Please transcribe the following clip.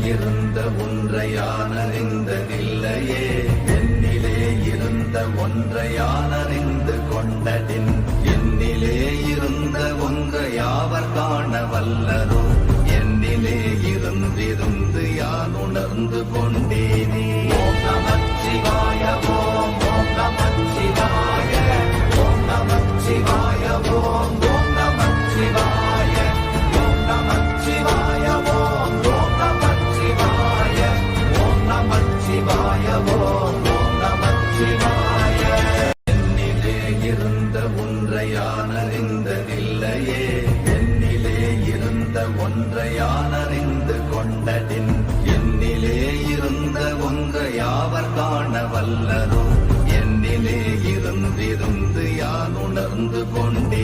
இருந்த ஒன்றை யானறிந்ததில்லையே, என்னிலே இருந்த ஒன்றை யானறிந்து கொண்டடின், என்னிலே இருந்த ஒன்றை யாவர் காண வல்லரோ, என்னிலே இருந்திருந்து யான் உணர்ந்து கொண்டேனே. ஓம் நமச்சிவாய ஓம் ஓம் நமச்சிவாய ஓம் நமச்சிவாய ஓம் ஓம் நமச்சிவாய ஓம் நமச்சிவாய ஓம் ஓம் நமச்சிவாய ஓம் நமச்சிவாய ஓம் ஓம் நமச்சிவாய. என்னிலே இருந்த ஒன்றை யானறிந்ததில்லையே, என்னிலே இருந்த ஒன்றை யானறிந்து கொண்டடின், என்னிலே இருந்த ஒன்றை யாவர் காண வல்லரோ, என்னிலே இருந்திருந்து யான் உணர்ந்து கொண்டேன்.